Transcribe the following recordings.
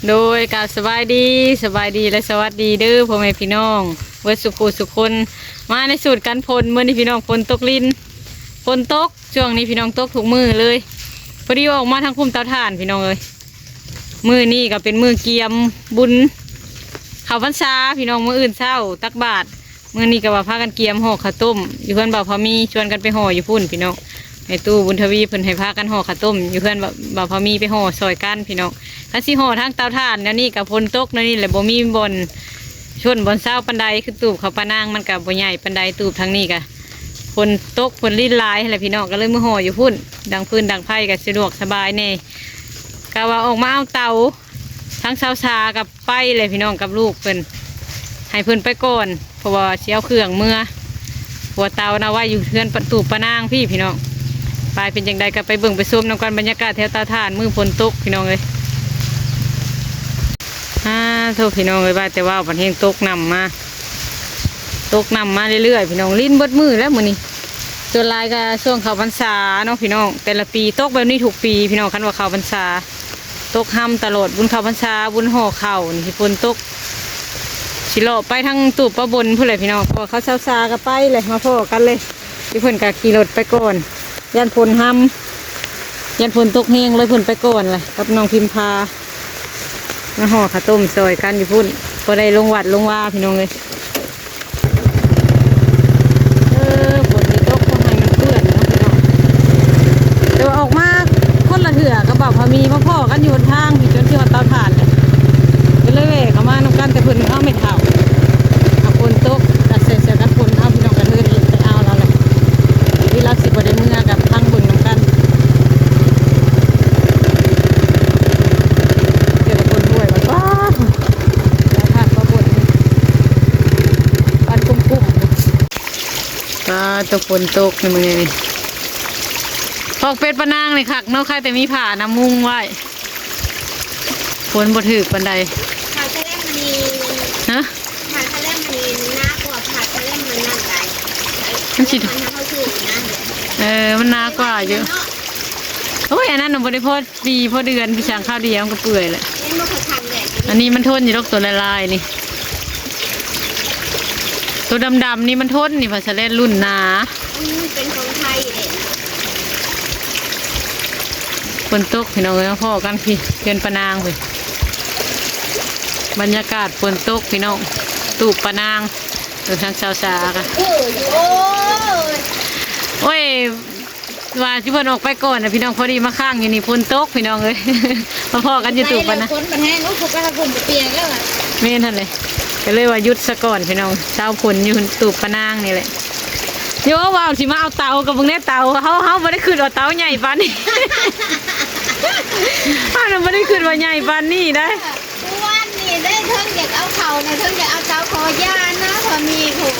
โดยการสบายดีและสวัสดีเด้อพ่อแม่พี่น้องเวสุขุสุคนมาในสูตรการพลเมื่อนี้พี่น้องฝนตกลิ้นฝนตกช่วงนี้พี่น้องตกถูกมือเลยพอดีออกมาทางคุมเตาถ่านพี่น้องเลยมือนี่ก็เป็นมือเกียมบุญข้าวพรรษาพี่น้องมืออื่นเช้าตักบาตรมือนี่ก็ว่าพากันเกียมห่อข้าวต้มอยู่เพื่อนบ่าวพอมีชวนกันไปห่ออยู่พุ่นพี่น้องในตู้บุญทวีเพิ่นให้พากันห่อข้าวต้มอยู่เพื่อนบ่าวพอมีไปห่อซอยกันพี่น้องถ้าสิห่อทางเตาถ่านแล้วนี่กับฝนตกนี่แหละบ่มีบนชนบนเสาปันไดคือตูบเขาปะนางมันกับบ่ใหญ่ปันไดตูบทางนี้กะฝนตกฝนลิ้นลายอะไรพี่น้องก็เลยมือห่ออยู่พุ่นดังพื้นดังไผ่ก็สะดวกสบายแน่ก็ว่าออกมาเอาเตาทั้งชากับไปเลยพี่น้องกับลูกเพิ่นให้เพิ่นไปก่อนเพราะว่าเชี่ยวเครื่องเมื่อหัวเตานะว่าอยู่เพื่อนประตูปะนางพี่น้องไปเป็นอย่างใดก็ไปเบิ่งไปชมนำกันบรรยากาศแถวเตาถ่านมือฝนตกพี่น้องเลยโทษพี่น้องเลยว่าแต่ว่าวันเฮงตกนำมาเรื่อยๆพี่น้องลิ้นบดมือแล้วมื้อนี้ส่วนลายก็ช่วงเข้าพรรษาเนาะพี่น้องแต่ละปีตกแบบนี้ทุกปีพี่น้องคันว่าเข้าพรรษาตกห้ำตลอดบุญเข้าพรรษาบุญห่อเข่านี่ฝนตกสิเลาะไปทั้งตูบประบนเพื่ออะไรพี่น้องพอเขาซาก็ไปเลยมาพ่อกันเลยที่เพิ่นก็ขี่รถไปก่อนยันฝนห้ำยันฝนตกแห้งเลยเพิ่นไปก่อนเลยกับน้องพิมพามาห่อข้าวต้มซอยกันอยู่พุ่นพอได้ลงวัดลงว่าพี่น้องเลยฝนตกก็ให้มันเปื้อนเนาะพี่น้องเดี๋ยวออกมาคนละเถื่อกระเป๋าพามีมาพ่อกันอยู่บนทางพี่จนที่ว่าเตาถ่านเลยก็เลยเว่เขามาน้ำกันแต่เพิ่นเอาไม่เท่าเอาฝนตกตัดเสียกันฝนเอาพี่น้องกันเลยไปเอาเราเลยที่รักสิบวันได้เมื่อกับทั้งบุญน้ำกันตกฝนตกในมือนี่พอกเป็ดปะนางเลยคักเนาะใครแต่มีผ่าน้ำมุ้งไว้ฝนบ่ถือปันใดผ่าทะเลมันนีฮะผ่าทะเลมันนีน่ากว่าผ่าทะเลมันนั่นไรมันสิเขาถือนะมันน่ากว่าเยอะโอ้ยอันนั้นหนูบริโภคปีพอเดือนพี่ช่างข้าวเดียวมันก็เปื่อยแหละอันนี้มันทนอยู่รกตัวลายนี่ตัวดำๆนี่มันทนนี่ภาษาเล่นรุ่นหนาเป็นของไทยเลยฝนตกพี่น้องเอ้ยพ่อกันพี่เพื่อนปะนางพี่บรรยากาศฝนตกพี่น้องตูบปะนางตัวทางชาวชาค่ะโอ้ยว่าที่เพิ่นออกไปก่อนนะพี่น้องพอดีมาข้างอยู่นี่ฝนตกพี่น้องเลยมาพ่อกันอยู่ตูบปะนะฝนมันแห้งลูกฝนก็ฝนเปียกแล้วเม่นท่านเลยก็เลยว่ายุดซะก่อนพี่น้องเช้าผลอยู่ตูบปะนางนี่แหละโย่ว่าสิมาเอาเตากับพวกนี้เตาเขาไม่ได้ขึ้นเอาเตาใหญ่ปานนี่เขาไม่ได้ขึ้นว่าใหญ่ปานนี่ได้วันนี้ได้เทิงอยากเอาเข่านะเทิงอยากเอาเตาขอยานะพอมีถูก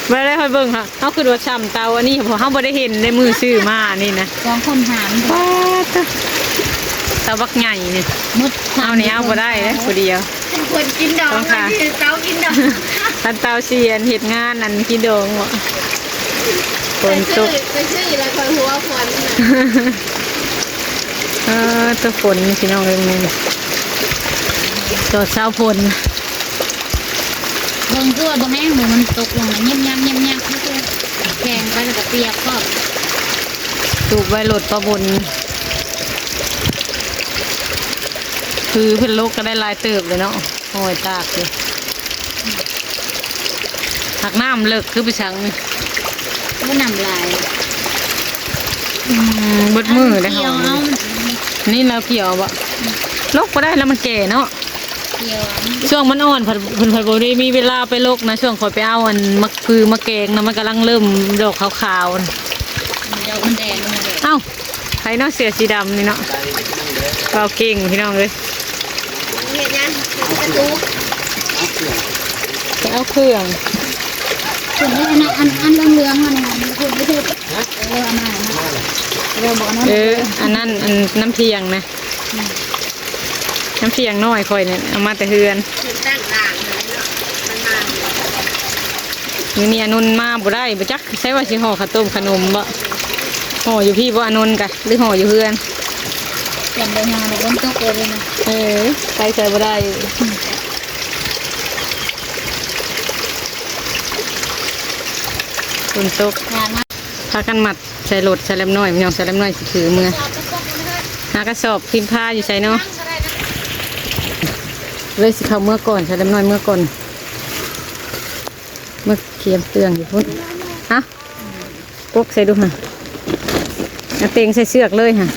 ไม่ได้คอยเบิ่งค่ะเขาขึ้นว่าช่ำเตาอันนี้เพราะเขาไม่ได้เห็นในมือซื้อมานี่นะสองคนหามเตาบักใหญ่เนี่ยเอาเนี่ยเอาไปได้เลยคนเดียวคนกินดองเตากินดองท่านเตาเสียนเหตุงานนั่นกินดองวะฝนตกไปซื้อแล้วคอยหัวฝนตัวฝนพี่น้องเองนี่ตัวเช้าฝนบางตัวบางแห้งเหมือนมันตกลงเงียบนี่คือแข็งไปแล้วก็เปียกก็ตูบไว้หลดประบนคือเพื่อนลูกก็ได้ลายเติบเลยเนาะโอ้ยตากเลยหักน้ำเลิกคือไปชังก็นำลายบดมือเลยค่ะนี่เราเกี่ยวบะลกก็ได้แล้วมันแก่เนาะช่วงมันอ่อนผัดโบได้มีเวลาไปลกนะช่วงคอยไปเอาอันมะคือมะแกงนะมันกำลังเริ่มดอกขาวๆเดี๋ยวมันแดงเอ้าใครเนาะเสียสีดำนี่เนาะเราเก่งพี่น้องเลยเห็นยังกระตุกเอาเครื่องคุณได้อันเหลืองมันคุณไม่ถูกอันนั้นอันน้ำเพียงนะน้ำเพียงน้อยคอยเนี่ยเอามาแต่เฮือนนี่นุ่นมาบ่ได้บ่จักใช้ว่าสิห่อข้าวต้มขนมบ่ห่ออยู่พี่บ่อนนท์กะหรือห่ออยู่เฮือน จำได้มาในบนโต๊ะเลยนะ ไปใส่บ่ได้ฝนตก งานมา พากันมัดใส่รถใส่เล็มน้อยมันยังใส่เล็มน้อยสิถือมือ เอาไปตกเลย หากระสอบพิมพ์ผ้าอยู่ใส่เนาะ นั่งก็ได้นะ เลยสิเข้าเมื่อก่อนใส่เล็มน้อยเมื่อก่อนเมื่อเคียมเตืองอยู่พุ่นฮะกกใส่ดูฮะเอาเต็งใส่เสือกเลยฮะ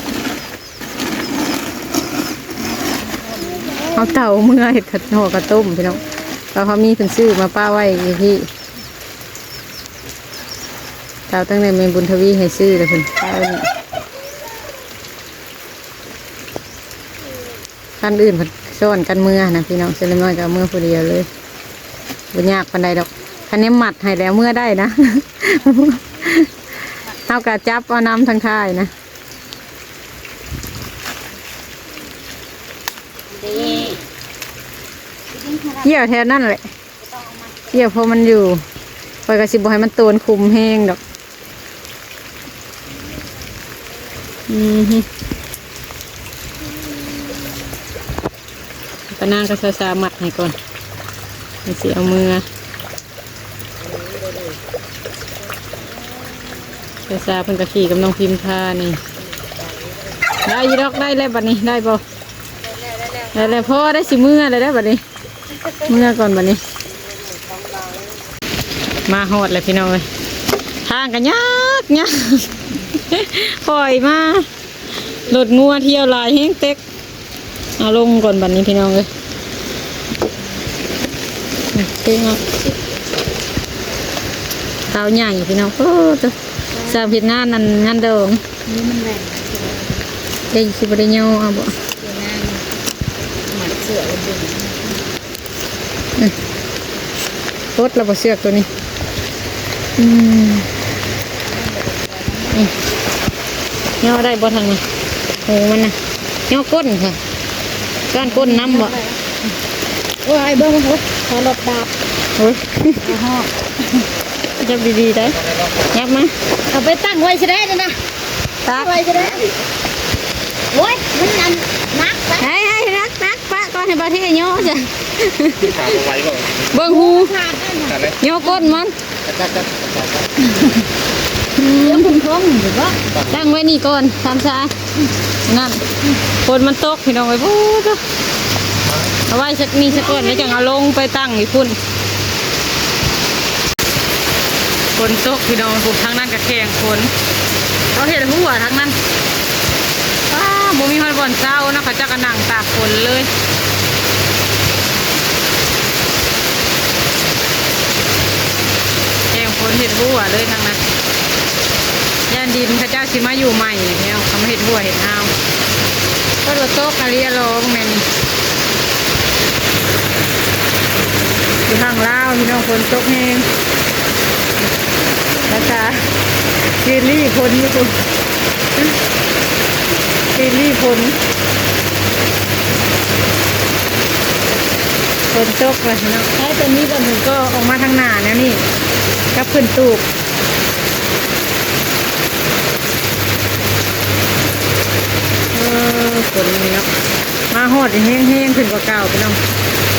เอาเต่าเมื่อเห็ดขัดห่อกระต้มพี่น้องเราเขามีเป็นซื้อมาป้าไว้อยู่ที่เต่าตั้งในเมนบุญทวีให้ซื้อเลยคุณป้าไว้นี่ขั้นอื่นผัดซ้อนกันเมื่อนะพี่น้องเซเลมน้อยกับเมื่อผู้เดียวเลยบุญยากปันใดดอกคันนี้หมัดให้แล้วเมื่อได้นะ เท่ากับจับเอาน้ำทางท้ายนะ ดี เกี่ยวแทนนั่นแหละเกี่ยวเพราะมันอยู่ปล่อยกระสิบบอกให้มันโตนคุมแห้งดอกฮึปะนางก็ซาๆมัดให้ก่อนมันสิเอามือซาเพิ่นกะขี่กับน้องพิมพ์พานี่ได้อยีดอกได้แล้วบัดนี้ได้บ่ได้แล้วพ่อได้สิมือเลยได้บัดนี้มือก่อนบัดนี้มาหอดเลยพี่น้องเลยทางกันยากยากปล่อยมาหลดงัวเที่ยวลายแห้งเต็กเอาลงก่อนบัดนี้พี่น้องเลยเต็งเอาเตาใหญ่พี่น้องโอ้ตัวสามผิดงานนั่นงานเดิม นี่มันแหวน ได้สิบได้เงาเอาบ่ เดี๋ยวนั่งหมัดเสือเลยดึง รถเราบ่เสือกตัวนี้เงาได้บ่ทางนี้โอ้มันนะเงาก้นค่ะก้านก้นน้ำบ่ โอ้ยเบิ้งมันพุทขอหลบดาบ โอ้ย ห่อ จับดีๆได้ยับมา เอาไปตั้งไว้ใช่ไหมนะนะ ตา ไว้ใช่ไหมโอ้ยมันนันนักไป ให้รักปะก่อนให้บ่เทเงาจ้ะ ถามเอาไว้ก่อน เบิ่งหู ขาดนั่นน่ะ ถามเลย เงาก้นมัน จัด เดี๋ยวคุณท้องหรือว่า ตั้งไว้นี่ก่อนทำซะนั่นฝนมันตกพี่น้องไว้พูดเอาไว้สักนี่สักก่อนแล้วจังเอาลงไปตั้งอีกพุ่นฝนตกพี่น้องปลูกทางนั้นกระแข่งฝนเขาเห็นหัวทางนั้นบ่มีมันบ่อนเช้านะเขาจะกระหน่งตากฝนเลยแข่งฝนเห็ดหัวเลยทางนั้นย่านดินเขาเจ้าสิมาอยู่ใหม่เนี่ยเขาไม่เห็ดหัวเห็ดอ้าวก็รถโต๊ะกะเรียร้องแม่นอยู่ทางลาวพี่น้องฝนตกแห้งนะคะซีรีส์พ้นนี่คุณซีรีส์พ้นฝนตกเลยเนาะไอ้ตัวนี้ก็หนูก็ออกมาทางหน้าแล้วนี่กับขึ้นตูบฝนนี่เนาะมาหอดแห้งๆขึ้นกว่าเก่าไปน้อง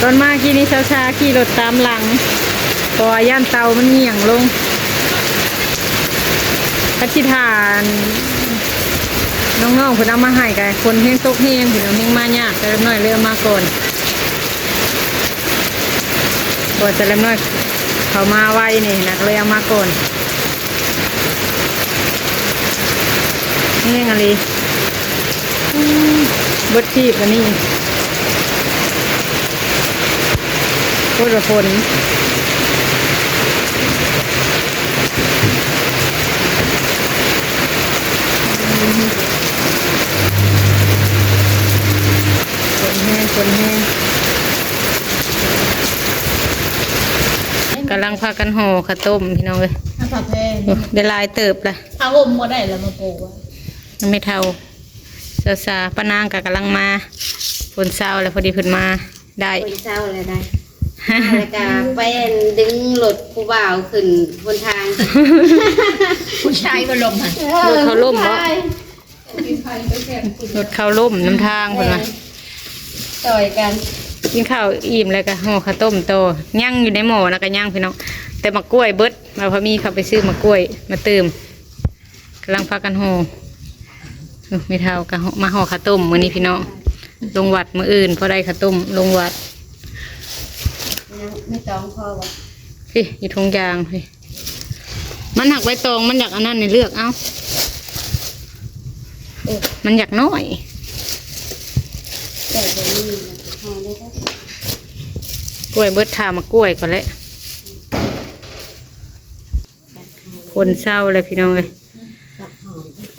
ตอนมาขี่นี้ช้าๆขี่รถตามหลังตัวย่านเตามันเหงี่ยงลงพัชิทานน้องๆเพิ่นเอามาให้กันคนแห้งตกแห้งพี่น้องแห้งมายากแต่เล็กน้อยเริ่มมาก่อนก่อนจะเล็กน้อยเขามาไวนี่นะเลยเอามาก่อนแห้งอะไรบดชีพอันนี้โคตรฝนคนแห้งกำลังพากันห่อข้าวต้มพี่น้องเลย น้ำผักเพน ได้ลายเติบละ เอาอมก็ได้แล้วมาปลูก ยังไม่เท่าซาป้านางกำลังมาฝนเศร้าแล้วพอดีเพิ่นมาได้ คนเศร้าเลยได้แล้วก็ไปดึงรถผู้บ่าวขึ้นบนทาง ผู้ชายก็ลมหัน รถเขาล่มบ่ ร รถข้าวล่มน้ำทางเพิ่นว่า ต่อยกัน กินข้าวอิ่มแล้วก็ห่อข้าวต้มโตย่างอยู่ในหม้อแล้วก็ย่างพี่น้องแต่มะกล้วยเบิดมาพอมีเขาไปซื้อมะกล้วยมาเติมกำลังพากันห่อไม่เท่ากับมาห่อข้าวต้มมื้อนี้พี่น้องลงวัดมื้ออื่นพอได้ข้าวต้มลงวัด ไม่ต้องพอวะ พี่อยู่ทงยางพี่มันหักใบตองมันอยากอันนั้นในเลือกเอามันอยากน้อย แต่เดี๋ยวนี้พอได้ก็ กล้วยเบิดทามากล้วยก่อนเลยคนเศร้าเลยพี่น้องเลย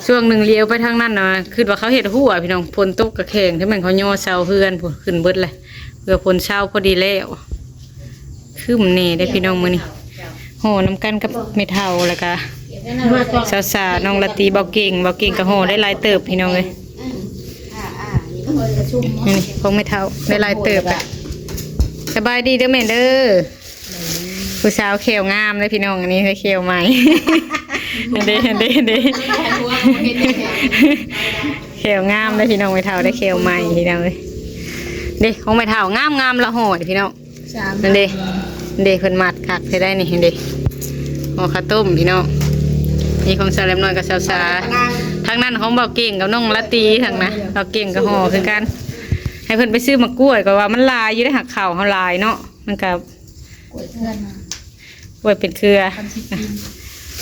ช่วงหนึ่งเลี้ยวไปทางนั้นนะคือว่าเขาเห็ดหัวพี่น้องพลตกกระแข่งที่มันเขาย่อเศร้าเพื่อนพู้นขึ้นเบิดเลยเพื่อพลเศร้าพอดีแล้วคือมันเน่ได้พี่น้องมือนี่ห่อน้ำกันกับเม็ดเทาแล้วก็สาวๆน้องละตีเบาเก่งกับห่อได้หลายเติบพี่น้องเลย นี่ก็เลยชุ่ม นี่คงไม่เท่าได้หลายเติบอะสบายดีเด้อแม่เด้อผู้สาวเขียวงามเลยพี่น้องอันนี้เขียวใหม่ เด้เขียวงามเลยพี่น้องไม่เท่าได้เขียวใหม่พี่น้องเลยเด้ของไม่เท่างามละห่อพี่น้องนั่นเด้เพิ่นมัดคักใช้ได้นี่เด้ห่อข้าวต้มพี่น้องนี่ของสาแลมน้อยกับสาวๆทางนั้นของเบาเก่งกับน้องละตีทางนะเบาเก่งกับห่อคือกันให้เพิ่นไปซื้อมะกล้วยก็ว่ามันลายอยู่ได้หักเข่าเขาลายเนาะมันกับ กล้วยเพื่อนนะ กล้วยเป็นเครือ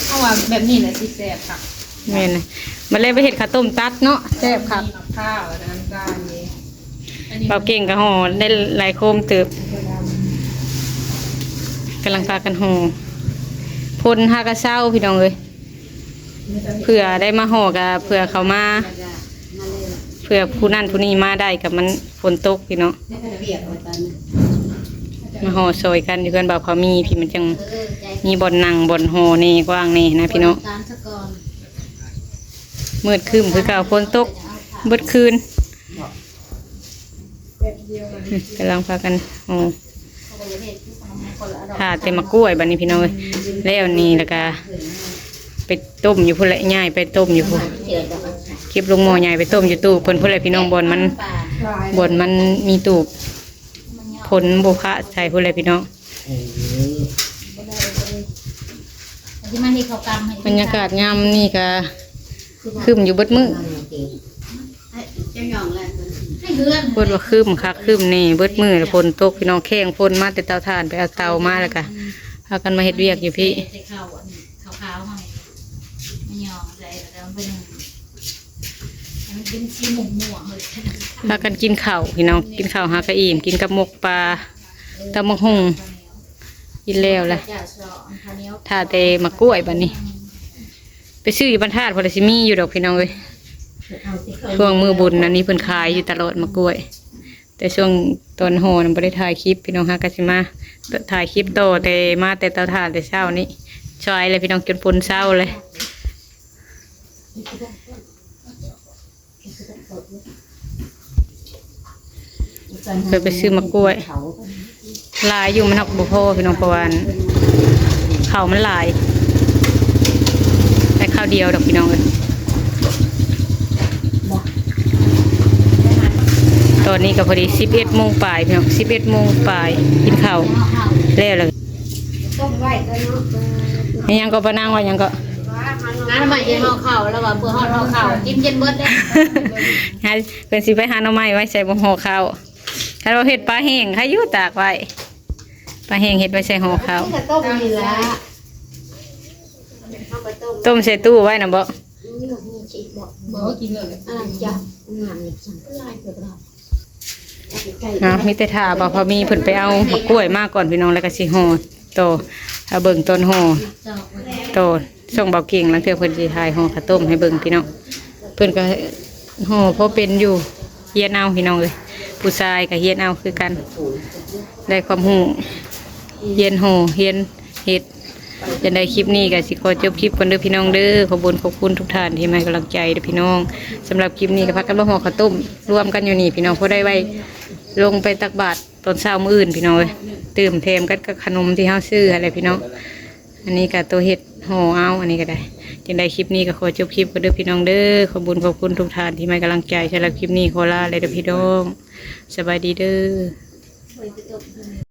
เอาว่าแบบนี้แหละสิแซ่บค่ะ แม่นนะมันเลยไปเห็ดข้าวต้มตัดเนาะแซ่บครับ มีข้าวแล้วก็น้ำตาลนี่อันนี้ เบาเก่งกับห่อได้หลายโคมเติบกำลังพากันห่อพ่นหากระเซ้าพี่น้องเลยเผื่อได้มาห่อกับเผื่อเขามาเผื่อผู้นั่นผู้นี้มาได้กับมันฝนตกพี่น้อง เปียกไว้ตอนนี้ มาห่อซอยกันอยู่กันแบบเขามีพี่มันจัง ใจ มีบ่อนนั่งบ่อนห่อนี่กว้างนี่นะพี่น้อง ตามสกอน มืดคืมคือเก่าฝนตกเบิดคืนกำลังพากันห่อถ้าเต็มมะกล้วยบัดนี้พี่น้องเอ้ยแล้วนี่แล้วก็ไปต้มอยู่พุ่นแหละง่ายไปต้มอยู่พุ่นเก็บลงหม้อใหญ่ไปต้มอยู่ตู้เพิ่นพุ่นแหละพี่น้องบ่อนมันมีตู้ผลบุคะใส่พุ่นแหละพี่น้อง ที่มันที่เขากำให้ บรรยากาศงามนี่ก็คืมอยู่เบิดมือ เจ้าหยองแหละ ให้เพื่อน พูดว่าคืมคักคืมนี่เบิดมือแล้วฝนตกพี่น้องแข้งฝนมาแต่เตาถ่านไปเอาเตามาแล้วก็พากันมาเฮ็ดเวียกอยู่พี่ ใส่ข้าวอันนี้ขาวๆให้ไม่ยอมใส่แล้วเป็นมันเป็นสีหม่วงๆเลย พากันกินข้าวพี่น้องกินข้าวหากระอิ่มกินกับหมกปลาตำมะฮุ่งกินแล้วแหละถ้าแต่มะกล้วยบัดนี้ ไปซื้ออยู่บรรทัดพอได้สิมีอยู่ดอกพี่น้องเอ้ยช่วงมือบุญอันนี้เพิ่นขายอยู่ตลอดมะกล้วย แต่ช่วงตอนโหนบ่ได้ถ่ายคลิปพี่น้องฮะก็สิมาถ่ายคลิปโตแต่มาแต่เตาถ่านแต่เช้านี้ชอยเลยพี่น้องจนฝนเช้าเลยเคยไปซื้อมะกล้วยลายอยู่มันหักบุพโพพี่น้องประวันเขามันลายแต่ข้าวเดียวดอกพี่น้องเลยตอนนี้ก็พอดี11 โมงปลายพี่น้อง11 โมงปลายกินข้าวแล้วเลย ต้มไว้ก็เนาะ ยังก็ปะนั่งว่ายังก็ งานใหม่จะห่อข้าวแล้วว่าเพื่อห่อข้าวกินเย็นเบิดเลย ฮะเป็นสิไปหาหน่อไม้ไว้ใส่บะห่อข้าวถ้าเราเห็ดปลาแห้งให้อยู่ตากไว้ปลาแห้งเห็ดไว้ใส่ห่อข้าว ก็ต้มนี่แหละเอาไปต้ม ต้มใส่ตู้ไว้นะบ่ นี่ก็มีชีสบอก บอกกินเลย อะไรจ้ะงานนี่จังลายเกิดเราไก่ นะมีแต่ถาบ่พอมีเพิ่นไปเอามะกล้วยมาก่อนพี่น้องแล้วก็สิห่อโตถ้าเบิ่งต้นห่อโตส่งเบาเก่งแล้วเทื่อเพิ่นสิถ่ายห่อข้าวต้มให้เบิ่งพี่น้องเพิ่นก็ห่อพอเป็นอยู่เฮียนเอาพี่น้องเอ้ยผู้ชายก็เฮียนเอาคือกันได้ความรู้เฮียนห่อเฮียนเฮ็ดจะได้คลิปนี้ก็สิขอจบคลิปกันเด้อพี่น้องเด้อขอบคุณทุกท่านที่มาให้กำลังใจเด้อพี่น้องสำหรับคลิปนี้ก็พักกันบ่ห่อข้าวต้มรวมกันอยู่นี่พี่น้องพอได้ไว้ลงไปตักบาตรตอนเช้ามื้ออื่นพี่น้องเอ้ยตื่มเทมกันกับขนมที่เฮาซื้ออะไรพี่น้อง อันนี้ก็ตัวเห็ดห่อเอาอันนี้ก็ได้จึงได้คลิปนี้ก็ขอจบคลิปกันเด้อพี่น้องเด้อขอบคุณขอบคุณทุกท่านที่ให้กำลังใจสำหรับคลิปนี้ขอลาเลยเด้อพี่น้องสบายดีเด้อ ไว้ไปตบ